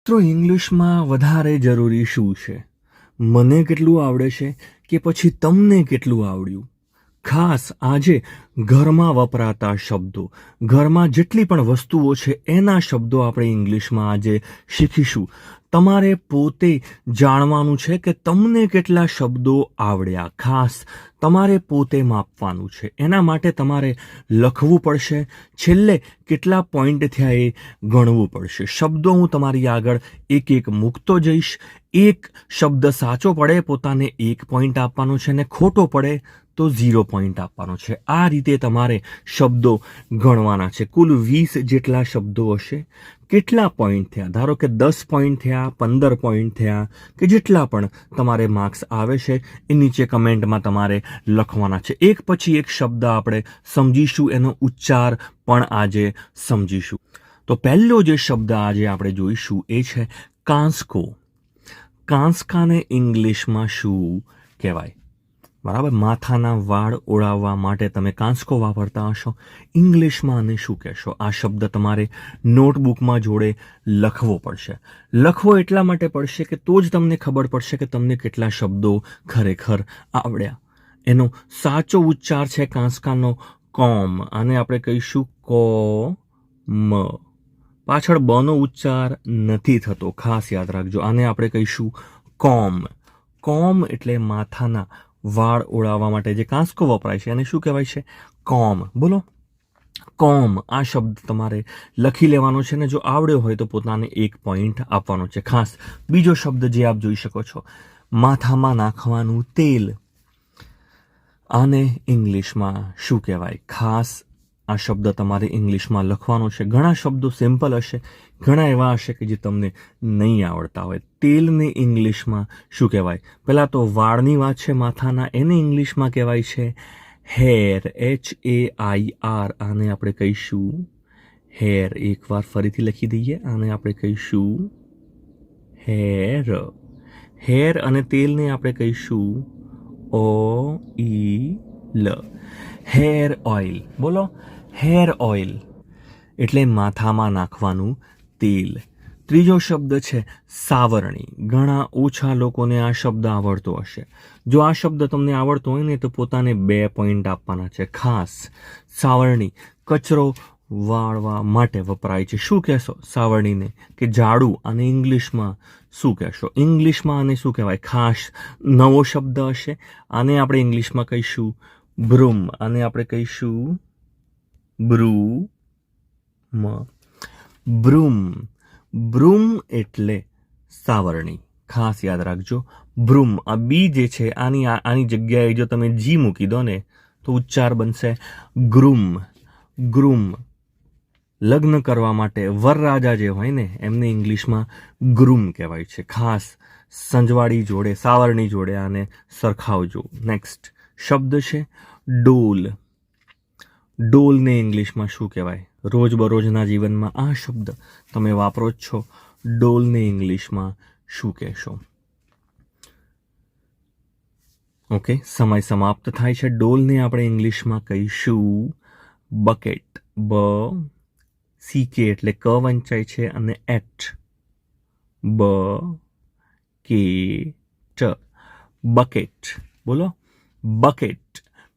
તો ઇંગ્લિશમાં વધારે જરૂરી શું છે? મને કેટલું આવડે છે કે પછી તમને કેટલું આવડ્યું? ખાસ આજે ઘરમાં વપરાતા શબ્દો, ઘરમાં જેટલી પણ વસ્તુઓ છે એના શબ્દો આપણે ઇંગ્લિશમાં આજે શીખીશું. તમારે પોતે જાણવાનું છે કે તમને કેટલા શબ્દો આવડ્યા. ખાસ તમારે પોતે માપવાનું છે. એના માટે તમારે લખવું પડશે. છેલ્લે કેટલા પોઈન્ટ થયા એ ગણવું પડશે. શબ્દો હું તમારી આગળ એક એક મૂકતો જઈશ. એક શબ્દ સાચો પડે પોતાને 1 પોઈન્ટ આપવાનો છે અને ખોટો પડે તો 0 પોઈન્ટ આપવાનો છે. આ રીતે તમારે શબ્દો ગણવાના છે. કુલ 20 જેટલા શબ્દો હશે. કેટલા પોઈન્ટ થયા? ધારો કે 10 પોઈન્ટ થયા, 15 પોઈન્ટ થયા, કે જેટલા પણ તમારે માર્ક્સ આવે છે એ નીચે કમેન્ટમાં તમારે લખવાના છે. એક પછી એક શબ્દ આપણે સમજીશું, એનો ઉચ્ચાર પણ આજે સમજીશું. તો પહેલો જે શબ્દ આજે આપણે જોઈશું એ છે કાંસકો. કાંસકાને ઇંગ્લિશમાં શું કહેવાય? બરાબર, માથાના વાળ ઓળાવવા માટે તમે કાંસકો વાપરતા હશો. ઇંગ્લિશમાં આને શું કહેશો? આ શબ્દ તમારે નોટબુકમાં જોડે લખવો પડશે. લખવો એટલા માટે પડશે કે તો જ તમને ખબર પડશે કે તમને કેટલા શબ્દો ખરેખર આવડ્યા. એનો સાચો ઉચ્ચાર છે કાંસકાનો કોમ. આને આપણે કહીશું કોમ. પાછળ બનો ઉચ્ચાર નથી થતો, ખાસ યાદ રાખજો. આને આપણે કહીશું કોમ. કોમ એટલે માથાના વાળ ઓળાવવા માટે જે કાંસકો વપરાય છે એને શું કહેવાય છે? કોમ. બોલો, કોમ. આ શબ્દ તમારે લખી લેવાનો છે ને જો આવડ્યો હોય તો પોતાને 1 પોઈન્ટ આપવાનો છે. ખાસ બીજો શબ્દ જે આપ જોઈ શકો છો, માથામાં નાખવાનું તેલ. આને ઇંગ્લિશમાં શું કહેવાય? ખાસ આ શબ્દ તમારે ઇંગ્લિશમાં લખવાનો છે. ઘણા શબ્દો સિમ્પલ હશે, ઘણા એવા હશે કે જે તમને નહીં આવડતા હોય. તેલને ઇંગ્લિશમાં શું કહેવાય? પહેલાં તો વાળની વાત છે માથાના, એને ઇંગ્લિશમાં કહેવાય છે હેર. HAIR. આને આપણે કહીશું હેર. એકવાર ફરીથી લખી દઈએ. આને આપણે કહીશું હેર. હેર અને તેલને આપણે કહીશું OIL. Hair oil. બોલો, હેર ઓઇલ એટલે માથામાં નાખવાનું તેલ. ત્રીજો શબ્દ છે સાવરણી. ઘણા ઓછા લોકોને આ શબ્દ આવડતો હશે. જો આ શબ્દ તમને આવડતો હોય ને તો પોતાને 2 પોઈન્ટ આપવાના છે. ખાસ સાવરણી કચરો વાળવા માટે વપરાય છે. શું કહેશો સાવરણીને? કે ઝાડુ. અને ઇંગ્લિશમાં શું કહેશો? ઇંગ્લિશમાં આને શું કહેવાય? ખાસ નવો શબ્દ હશે. આને આપણે ઇંગ્લિશમાં કહીશું બ્રૂમ. આને આપણે કહીશું બ્રૂમ. બ્રૂમ. બ્રૂમ એટલે સાવરણી. ખાસ યાદ રાખજો, બ્રૂમ. આ બી જે છે આની જગ્યાએ જો તમે જી મૂકી દો ને તો ઉચ્ચાર બનશે ગ્રૂમ. ગ્રૂમ. લગ્ન કરવા માટે વરરાજા જે હોય ને એમને ઇંગ્લિશમાં ગ્રૂમ કહેવાય છે. ખાસ સંજવાળી જોડે, સાવરણી જોડે આને સરખાવજો. નેક્સ્ટ શબ્દ છે ડોલ. ડોલને ઇંગ્લિશમાં શું કહેવાય? રોજબરોજના જીવનમાં આ શબ્દ તમે વાપરો જ છો. ડોલને ઇંગ્લિશમાં શું કહેશો? ઓકે, સમય સમાપ્ત થાય છે. ડોલને આપણે ઇંગ્લિશમાં કહીશું બકેટ. CK એટલે ક વંચાય છે અને એટ. બકેટ. બોલો, બકેટ.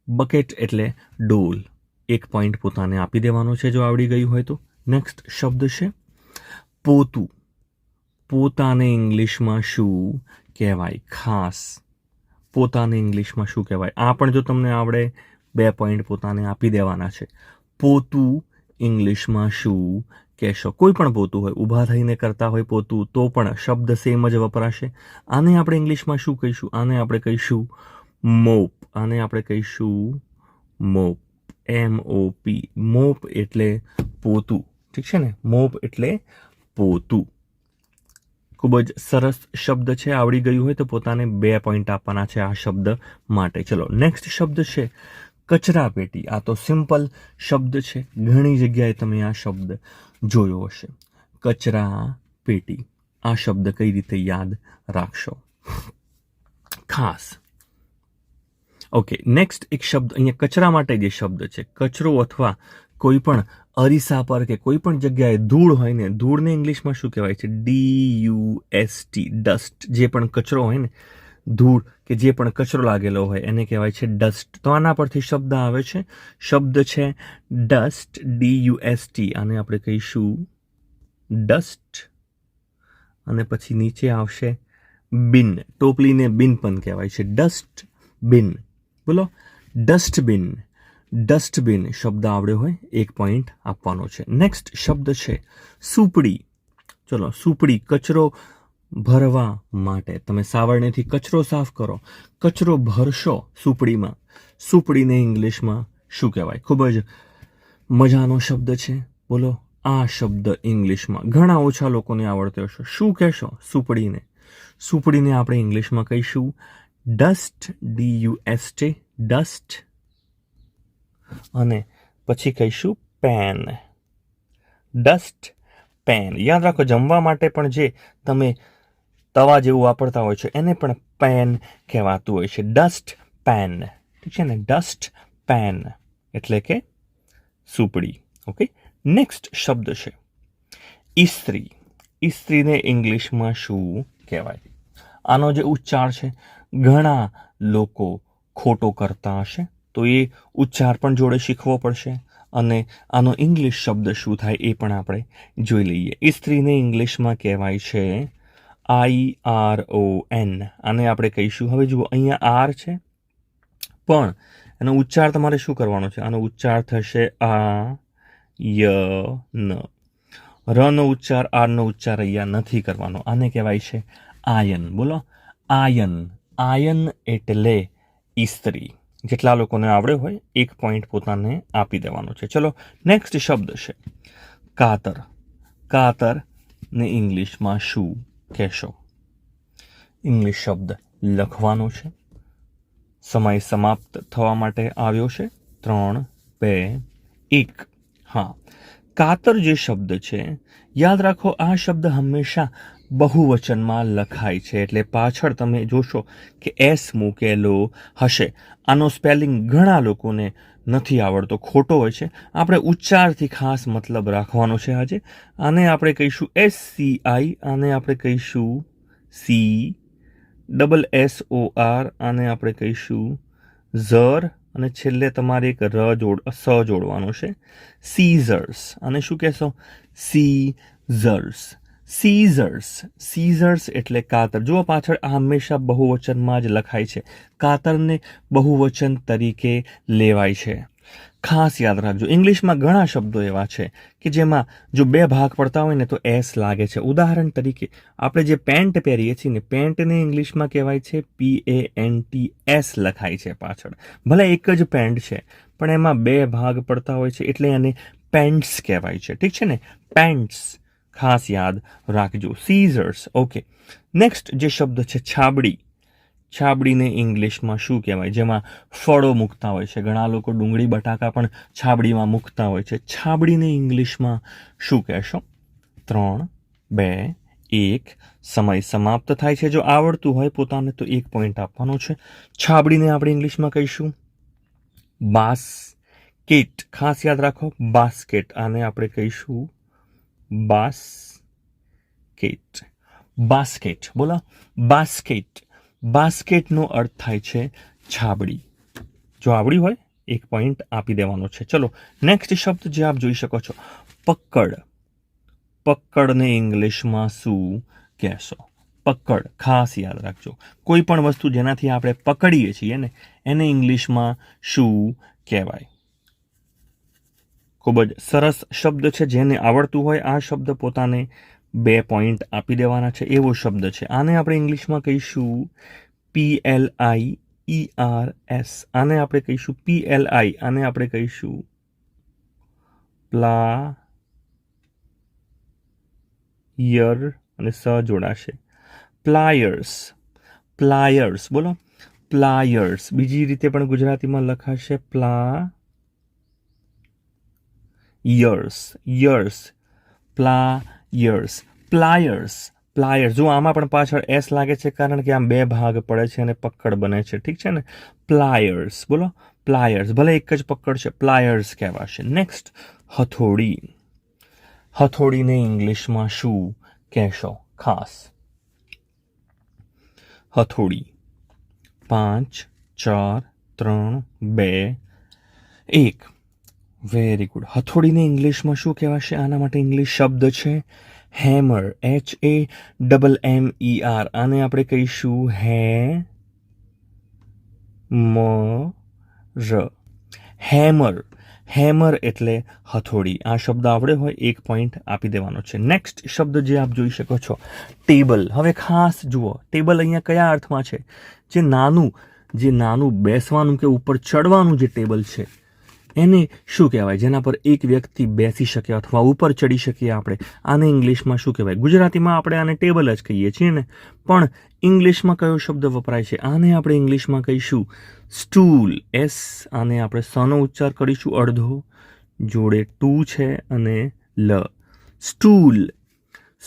બકેટ એટલે ડોલ. 1 પોઈન્ટ પોતાને આપી દેવાનો છે જો આવડી ગયું હોય તો. નેક્સ્ટ શબ્દ છે પોતું. પોતાને ઇંગ્લિશમાં શું કહેવાય? ખાસ પોતાને ઇંગ્લિશમાં શું કહેવાય? આ પણ જો તમને આવડે 2 પોઈન્ટ પોતાને આપી દેવાના છે. પોતું ઇંગ્લિશમાં શું કહેશો? કોઈ પણ પોતું હોય, ઊભા થઈને કરતા હોય પોતું તો પણ શબ્દ સેમ જ વપરાશે. આને આપણે ઇંગ્લિશમાં શું કહીશું? આને આપણે કહીશું મોપ. આને આપણે કહીશું મોપ. MOP. મોપ એટલે પોતું. ઠીક છે ને? મોપ એટલે પોતું. ખૂબ જ સરસ શબ્દ છે. આવડી ગયું હોય તો પોતાને 2 પોઈન્ટ આપવાના છે આ શબ્દ માટે. ચલો, નેક્સ્ટ શબ્દ છે કચરા પેટી. આ તો સિમ્પલ શબ્દ છે. ઘણી જગ્યાએ તમે આ શબ્દ જોયો હશે. કચરા પેટી. આ શબ્દ કઈ રીતે યાદ રાખશો? ખાસ ઓકે, નેક્સ્ટ એક શબ્દ અહીંયા કચરા માટે જે શબ્દ છે, કચરો અથવા કોઈ પણ અરીસા પર કે કોઈ પણ જગ્યાએ ધૂળ હોય ને, ધૂળને ઇંગ્લિશમાં શું કહેવાય છે? DUST, dust. જે પણ કચરો હોય ને, ધૂળ કે જે પણ કચરો લાગેલો હોય એને કહેવાય છે ડસ્ટ. તો આના પરથી શબ્દ આવે છે, શબ્દ છે ડસ્ટ, DUST. આને આપણે કહીશું ડસ્ટ. અને પછી નીચે આવશે બિન. ટોપલીને બિન પણ કહેવાય છે, ડસ્ટ બિન. બોલો, ડસ્ટબિન. ડસ્ટબિન શબ્દ આવડ્યો હોય 1 પોઈન્ટ આપવાનો છે. નેક્સ્ટ શબ્દ છે સુપડી. ચલો, સુપડી, કચરો ભરવા માટે. તમે સાવરણીથી કચરો સાફ કરો, કચરો ભરશો સુપડીમાં. સુપડીને ઇંગ્લિશમાં શું કહેવાય? ખૂબ જ મજાનો શબ્દ છે. બોલો, આ શબ્દ ઇંગ્લિશમાં ઘણા ઓછા લોકોને આવડતો હશે. શું કહેશો સુપડીને? સુપડીને આપણે ઇંગ્લિશમાં કહીશું ડસ્ટ, DUST, ડસ્ટ. અને પછી કહીશું પેન, ડસ્ટ પેન. યાદ રાખો, જમવા માટે પણ જે તમે તવા જેવું વાપરતા હોય છે એને પણ પેન કહેવાતું હોય છે. Dust pen. ઠીક છે ને? ડસ્ટ પેન એટલે કે સુપડી. ઓકે. નેક્સ્ટ શબ્દ છે ઇસ્ત્રી. ઇસ્ત્રીને ઇંગ્લિશમાં શું કહેવાય? આનો જે ઉચ્ચાર છે ઘણા લોકો ખોટો કરતા હશે, તો એ ઉચ્ચાર પણ જોડે શીખવો પડશે. અને આનો ઇંગ્લિશ શબ્દ શું થાય એ પણ આપણે જોઈ લઈએ. ઇસ્ત્રીને ઇંગ્લિશમાં કહેવાય છે IRON. આને આપણે કહીશું, હવે જુઓ અહીંયા આર છે પણ એનો ઉચ્ચાર તમારે શું કરવાનો છે? આનો ઉચ્ચાર થશે આ ય ન. રનો ઉચ્ચાર, આરનો ઉચ્ચાર અહીંયા નથી કરવાનો. આને કહેવાય છે આયન. બોલો, આયન. આયન એટલે ઇસ્ત્રી. જેટલા લોકોને આવડે હોય 1 પોઈન્ટ પોતાને આપી દેવાનો છે. ચલો, નેક્સ્ટ શબ્દ છે કાતર. કાતર ને ઇંગ્લિશમાં શું કહેશો? ઇંગ્લિશ શબ્દ લખવાનો છે. સમય સમાપ્ત થવા માટે આવ્યો છે. 3, 2, 1. હા, કાતર જે શબ્દ છે, યાદ રાખો આ શબ્દ હંમેશા બહુવચનમાં લખાય છે. એટલે પાછળ તમે જોશો કે એસ મૂકેલો હશે. આનો સ્પેલિંગ ઘણા લોકોને નથી આવડતો, ખોટો હોય છે. આપણે ઉચ્ચારથી ખાસ મતલબ રાખવાનો છે આજે. આને આપણે કહીશું SCI. આને આપણે કહીશું CSSOR. આને આપણે કહીશું ઝર. અને છેલ્લે તમારે એક સ જોડવાનો છે, સીઝર્સ. અને શું કહેશો? સીઝર્સ. સીઝર્સ. સીઝર્સ એટલે કાતર. જુઓ પાછળ આ હંમેશા બહુવચનમાં જ લખાય છે. કાતરને બહુવચન તરીકે લેવાય છે. ખાસ યાદ રાખજો, ઇંગ્લિશમાં ઘણા શબ્દો એવા છે કે જેમાં જો 2 ભાગ પડતા હોય ને તો એસ લાગે છે. ઉદાહરણ તરીકે આપણે જે પેન્ટ પહેરીએ છીએ ને, પેન્ટને ઇંગ્લિશમાં કહેવાય છે PANTS લખાય છે પાછળ. ભલે એક જ પેન્ટ છે પણ એમાં 2 ભાગ પડતા હોય છે એટલે એને પેન્ટ્સ કહેવાય છે. ઠીક છે ને? પેન્ટ્સ. ખાસ યાદ રાખજો. સીઝર્સ. ઓકે. નેક્સ્ટ જે શબ્દ છે છાબડી. છાબડીને ઇંગ્લિશમાં શું કહેવાય? જેમાં ફળો મૂકતા હોય છે. ઘણા લોકો ડુંગળી બટાકા પણ છાબડીમાં મૂકતા હોય છે. છાબડીને ઇંગ્લિશમાં શું કહેશો? 3, 2, 1. સમય સમાપ્ત થાય છે. જો આવડતું હોય પોતાને તો 1 પોઈન્ટ આપવાનો છે. છાબડીને આપણે ઇંગ્લિશમાં કહીશું બાસ્કેટ. ખાસ યાદ રાખો, બાસ્કેટ. આને આપણે કહીશું બાસ્કેટ. બાસ્કેટ. બોલો, બાસ્કેટ. બાસ્કેટનો અર્થ થાય છે છાબડી. જો આવડી હોય 1 પોઈન્ટ આપી દેવાનો છે. ચલો, નેક્સ્ટ શબ્દ જે આપ જોઈ શકો છો પકડ. પકડને ઇંગ્લિશમાં શું કહેશો? પકડ. ખાસ યાદ રાખજો, કોઈ પણ વસ્તુ જેનાથી આપણે પકડીએ છીએ ને એને ઇંગ્લિશમાં શું કહેવાય? ખૂબ જ સરસ શબ્દ છે. જેને આવડતું હોય આ શબ્દ પોતાને 2 પોઈન્ટ આપી દેવાના છે. એવો શબ્દ છે. આને આપણે ઇંગ્લિશમાં કહીશું PLIERS. આને આપણે કહીશું PLI. આને આપણે કહીશું પ્લાયર. અને સ જોડાશે. પ્લાયર્સ. પ્લાયર્સ. બોલો, પ્લાયર્સ. બીજી રીતે પણ ગુજરાતીમાં લખાશે પ્લાયર્સ. યર્સ. પ્લાયર્સ. પ્લાયર્સ. પ્લાયર્સ. જો આમાં પણ પાછળ એસ લાગે છે કારણ કે આમ 2 ભાગ પડે છે અને પકડ બને છે. ઠીક છે ને? પ્લાયર્સ. બોલો, પ્લાયર્સ, ભલે એક જ પકડ છે, પ્લાયર્સ કહેવાશે. નેક્સ્ટ હથોડી. હથોડીને ઇંગ્લિશમાં શું કહેશો? ખાસ હથોડી. 5 4 3 2 1. Very good. હથોડીને ઇંગ્લિશમાં શું કહેવાશે? આના માટે ઇંગ્લિશ શબ્દ છે હેમર. HAMMER. આને આપણે કહીશું હેમર. હેમર એટલે હથોડી. આ શબ્દ આવડે હોય 1 પોઈન્ટ આપી દેવાનો છે. નેક્સ્ટ શબ્દ જે આપ જોઈ શકો છો ટેબલ. હવે ખાસ જુઓ, ટેબલ અહીંયા કયા અર્થમાં છે? જે નાનું બેસવાનું કે ઉપર ચડવાનું જે ટેબલ છે એને શું કહેવાય? જેના પર એક વ્યક્તિ બેસી શકે અથવા ઉપર ચડી શકીએ આપણે. આને ઇંગ્લિશમાં શું કહેવાય? ગુજરાતીમાં આપણે આને ટેબલ જ કહીએ છીએ ને, પણ ઇંગ્લિશમાં કયો શબ્દ વપરાય છે? આને આપણે ઇંગ્લિશમાં કહીશું સ્ટૂલ. આને આપણે સનો ઉચ્ચાર કરીશું અડધો, જોડે ટુ છે અને લ. સ્ટૂલ.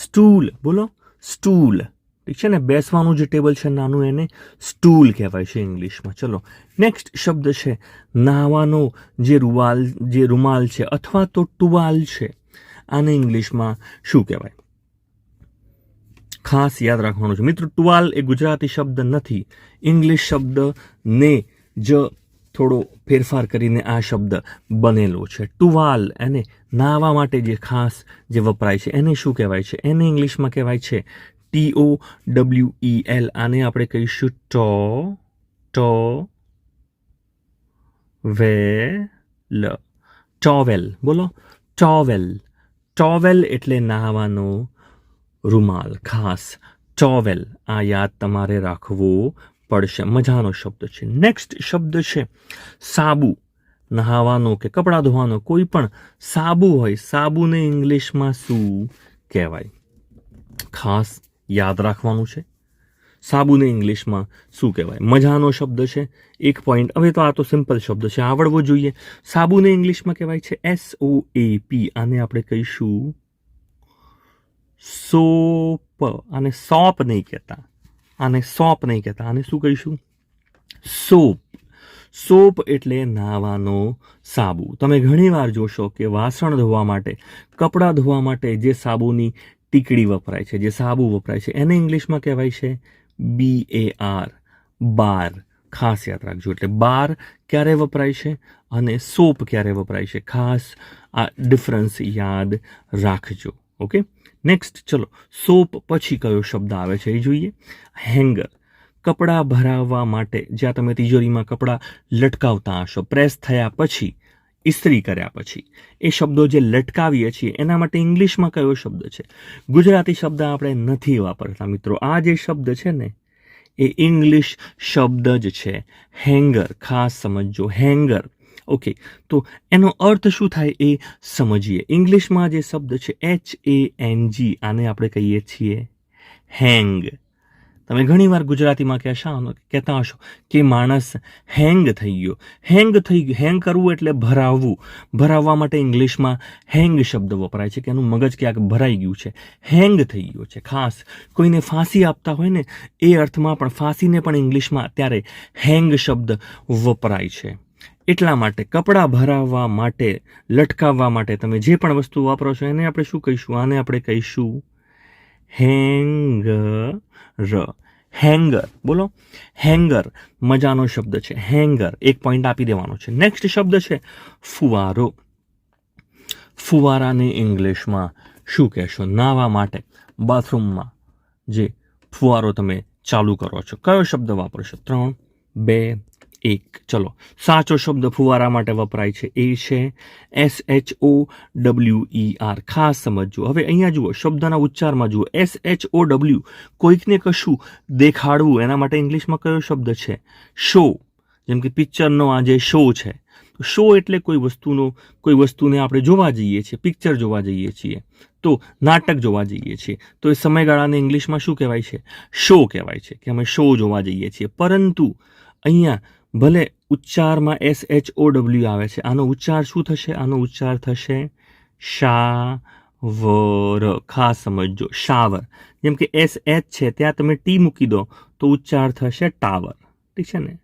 સ્ટૂલ બોલો, સ્ટૂલ. ઠીક છે ને? બેસવાનું જે ટેબલ છે નાનું એને સ્ટૂલ કહેવાય છે ઇંગ્લિશમાં. ચલો નેક્સ્ટ શબ્દ છે નાહવાનો જે રૂમાલ છે અથવા તો ટુવાલ છે. આને ઇંગ્લિશમાં શું કહેવાય? ખાસ યાદ રાખવાનું છે મિત્રો, ટુવાલ એ ગુજરાતી શબ્દ નથી. ઇંગ્લિશ શબ્દને જ થોડો ફેરફાર કરીને આ શબ્દ બનેલો છે. ટુવાલ એને નાહવા માટે જે ખાસ જે વપરાય છે એને શું કહેવાય છે? એને ઇંગ્લિશમાં કહેવાય છે TOWEL. આને આપણે કહીશું ટોવેલ. બોલો, ટોવેલ. ટોવેલ એટલે નાહવાનો રૂમાલ. ખાસ ટોવેલ. આ યાદ તમારે રાખવો પડશે. મજાનો શબ્દ છે. નેક્સ્ટ શબ્દ છે સાબુ. નહાવાનો કે કપડાં ધોવાનો કોઈ પણ સાબુ હોય, સાબુને ઇંગ્લિશમાં શું કહેવાય? ખાસ યાદ રાખવાનું છે. સાબુને ઇંગ્લિશમાં શું કહેવાય? મજાનો શબ્દ છે, 1 પોઈન્ટ. હવે તો આ તો સિમ્પલ શબ્દ છે, આવડવો જોઈએ. સાબુને ઇંગ્લિશમાં કહેવાય છે SOAP. આને આપણે કહીશું સોપ. આને સોપ નહીં કહેતા, આને શું કહીશું? સોપ. સોપ એટલે નાહવાનો સાબુ. તમે ઘણીવાર જોશો કે વાસણ ધોવા માટે, કપડાં ધોવા માટે જે સાબુની ટીકડી વપરાય છે, જે સાબુ વપરાય છે, એને ઇંગ્લિશમાં કહેવાય છે BAR. બાર. ખાસ યાદ રાખજો. એટલે બાર ક્યારે વપરાય છે અને સોપ ક્યારે વપરાય છે, ખાસ આ ડિફરન્સ યાદ રાખજો. ઓકે. નેક્સ્ટ ચલો, સોપ પછી કયો શબ્દ આવે છે એ જોઈએ. હેંગર. કપડાં ભરાવવા માટે, જ્યાં તમે તિજોરીમાં કપડાં લટકાવતા હશો, પ્રેસ થયા પછી, ઇસ્ત્રી કર્યા પછી એ શબ્દો જે લટકાવીએ છીએ એના માટે ઇંગ્લિશમાં કયો શબ્દ છે? ગુજરાતી શબ્દ આપણે નથી વાપરતા મિત્રો. આ જે શબ્દ છે ને એ ઇંગ્લિશ શબ્દ જ છે, હેંગર. ખાસ સમજજો, હેંગર. ઓકે, તો એનો અર્થ શું થાય એ સમજીએ. ઇંગ્લિશમાં જે શબ્દ છે HANG, આને આપણે કહીએ છીએ હેંગ. તમે ઘણીવાર ગુજરાતીમાં કહેતા હશો કે માણસ હેંગ થઈ ગયો. હેંગ કરવું એટલે ભરાવવું. ભરાવવા માટે ઇંગ્લિશમાં હેંગ શબ્દ વપરાય છે કે એનું મગજ ક્યાંક ભરાઈ ગયું છે, હેંગ થઈ ગયો છે. ખાસ કોઈને ફાંસી આપતા હોય ને એ અર્થમાં પણ, ફાંસીને પણ ઇંગ્લિશમાં અત્યારે હેંગ શબ્દ વપરાય છે. એટલા માટે કપડાં ભરાવવા માટે, લટકાવવા માટે તમે જે પણ વસ્તુ વાપરો છો એને આપણે શું કહીશું? આને આપણે કહીશું હેંગર. હેંગર. બોલો, હેંગર. મજાનો શબ્દ છે હેંગર. 1 પોઈન્ટ આપી દેવાનો છે. નેક્સ્ટ શબ્દ છે ફુવારો. ફુવારાને ઇંગ્લિશમાં શું કહેશો? નાહવા માટે બાથરૂમમાં જે ફુવારો તમે ચાલુ કરો છો, કયો શબ્દ વાપરશો? 3 2 1. ચલો, સાચો શબ્દ ફુવારા માટે વપરાય છે એ છે SHOWER. ખાસ સમજજો. હવે અહીંયા જુઓ, શબ્દના ઉચ્ચારમાં જુઓ, SHOW. કોઈકને કશું દેખાડવું, એના માટે ઇંગ્લિશમાં કયો શબ્દ છે? શો. જેમ કે પિક્ચરનો આ જે શો છે, શો એટલે કોઈ વસ્તુને આપણે જોવા જઈએ છીએ, પિક્ચર જોવા જઈએ છીએ, તો નાટક જોવા જઈએ છીએ, તો એ સમયગાળાને ઇંગ્લિશમાં શું કહેવાય છે? શો કહેવાય છે, કે અમે શો જોવા જઈએ છીએ. પરંતુ અહીંયા ભલે ઉચ્ચારમાં SHOW આવે છે, આનો ઉચ્ચાર શું થશે? આનો ઉચ્ચાર થશે શાવર. ખાસ સમજજો, શાવર. જેમ કે SH છે ત્યાં તમે ટી મૂકી દો તો ઉચ્ચાર થશે ટાવર. ઠીક છે ને?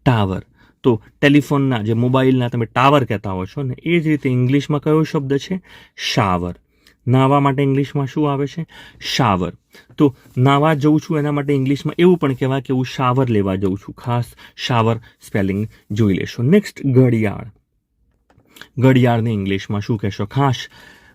ટાવર. તો ટેલિફોનના જે મોબાઈલના તમે ટાવર કહેતા હો છો ને એ જ રીતે ઇંગ્લિશમાં કયો શબ્દ છે? શાવર. નાહવા માટે ઇંગ્લિશમાં શું આવે છે? શાવર. તો નાહવા જઉં છું એના માટે ઇંગ્લિશમાં એવું પણ કહેવાય કે હું શાવર લેવા જઉં છું. ખાસ શાવર સ્પેલિંગ જોઈ લેશો. નેક્સ્ટ, ઘડિયાળ. ઘડિયાળને ઇંગ્લિશમાં શું કહેશો? ખાસ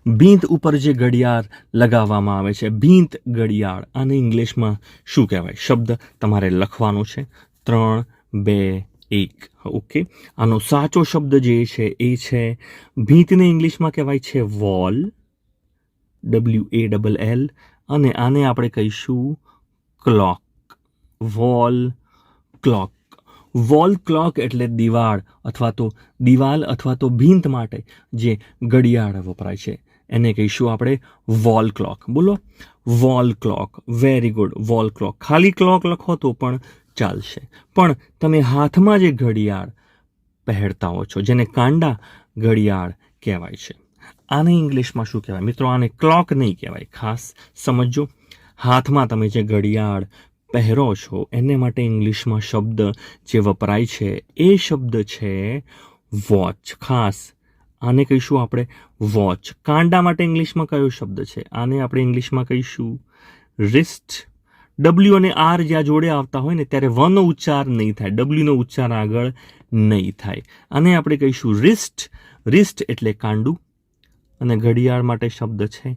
ભીંત ઉપર જે ઘડિયાળ લગાવવામાં આવે છે, ભીંત ઘડિયાળ, આને ઇંગ્લિશમાં શું કહેવાય? શબ્દ તમારે લખવાનો છે. 3, 2, 1. ઓકે, આનો સાચો શબ્દ જે છે એ છે ભીંતને ઇંગ્લિશમાં કહેવાય છે વોલ, WALL, અને આને આપણે કહીશું clock. Wall clock. Wall clock એટલે દિવાલ અથવા તો ભીંત માટે જે ઘડિયાળ વપરાય છે એને કહીશું આપણે વોલ ક્લોક. બોલો, wall clock. Very good, wall clock. ખાલી ક્લોક લખો તો પણ ચાલશે, પણ તમે હાથમાં જે ઘડિયાળ પહેરતા હો છો જેને કાંડા ઘડિયાળ કહેવાય છે, આને ઇંગ્લિશમાં શું કહેવાય? મિત્રો, આને ક્લોક નહીં કહેવાય. ખાસ સમજો, હાથમાં તમે જે ઘડિયાળ પહેરો છો એને માટે ઇંગ્લિશમાં શબ્દ જે વપરાય છે એ શબ્દ છે વોચ. ખાસ આને કહીશું આપણે વોચ. કાંડા માટે ઇંગ્લિશમાં કયો શબ્દ છે? આને આપણે ઇંગ્લિશમાં કહીશું રિસ્ટ. W અને R જ્યાં જોડે આવતા હોય ને ત્યારે વનો ઉચ્ચાર નહીં થાય, Wનો ઉચ્ચાર આગળ નહીં થાય. આને આપણે કહીશું રિસ્ટ. રિસ્ટ એટલે કાંડું, અને ઘડિયાળ માટે શબ્દ છે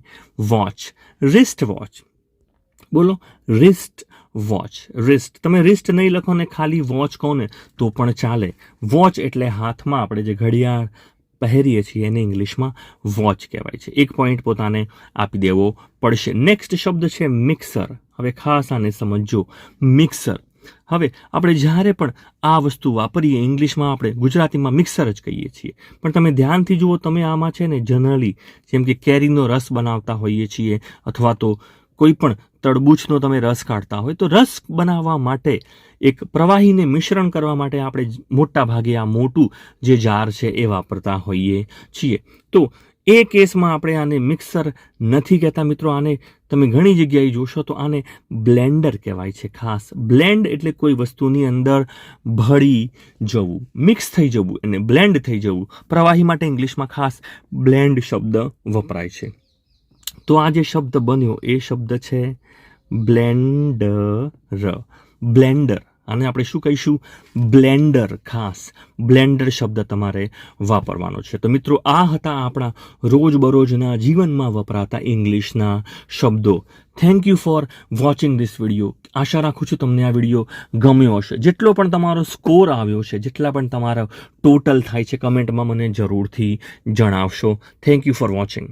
વોચ. Wrist watch. બોલો, રિસ્ટ વોચ. રિસ્ટ. તમે રિસ્ટ નહીં લખો ને ખાલી વોચ કહો ને તો પણ ચાલે. વોચ એટલે હાથમાં આપણે જે ઘડિયાળ પહેરીએ છીએ એને ઇંગ્લિશમાં વોચ કહેવાય છે. એક પોઈન્ટ પોતાને આપી દેવો પડશે. નેક્સ્ટ શબ્દ છે મિક્સર. હવે ખાસ આને સમજો, મિક્સર. હવે આપણે જ્યારે પણ આ વસ્તુ વાપરીએ ઇંગ્લિશમાં આપણે ગુજરાતીમાં મિક્સર જ કહીએ છીએ, પણ તમે ધ્યાનથી જુઓ, તમે આમાં છે ને જનરલી જેમ કે કેરીનો રસ બનાવતા હોઈએ છીએ અથવા તો કોઈ પણ તરબૂચનો તમે રસ કાઢતા હોય તો રસ બનાવવા માટે એક પ્રવાહીને મિશ્રણ કરવા માટે આપણે મોટા ભાગે આ મોટું જે જાર છે એ વાપરતા હોઈએ છીએ. તો એ કેસમાં આપણે આને મિક્સર નથી કહેતા મિત્રો. આને તમે ઘણી જગ્યાએ જોશો તો આને બ્લેન્ડર કહેવાય છે. ખાસ બ્લેન્ડ એટલે કોઈ વસ્તુની અંદર ભળી જવું, મિક્સ થઈ જવું, એને બ્લેન્ડ થઈ જવું. પ્રવાહી માટે ઇંગ્લિશમાં ખાસ બ્લેન્ડ શબ્દ વપરાય છે. તો આ જે શબ્દ બન્યો એ શબ્દ છે બ્લેન્ડર. બ્લેન્ડર. આને આપણે શું કહીશું? બ્લેન્ડર. ખાસ બ્લેન્ડર શબ્દ તમારે વાપરવાનો છે. તો મિત્રો, આ હતા આપણા રોજબરોજના જીવનમાં વપરાતા ઇંગ્લિશના શબ્દો. Thank you for watching this video. આશા રાખું છું તમને આ વિડીયો ગમ્યો હશે. જેટલો પણ તમારો સ્કોર આવ્યો છે, જેટલા પણ તમારા ટોટલ થાય છે, કમેન્ટમાં મને જરૂરથી જણાવશો. Thank you for watching.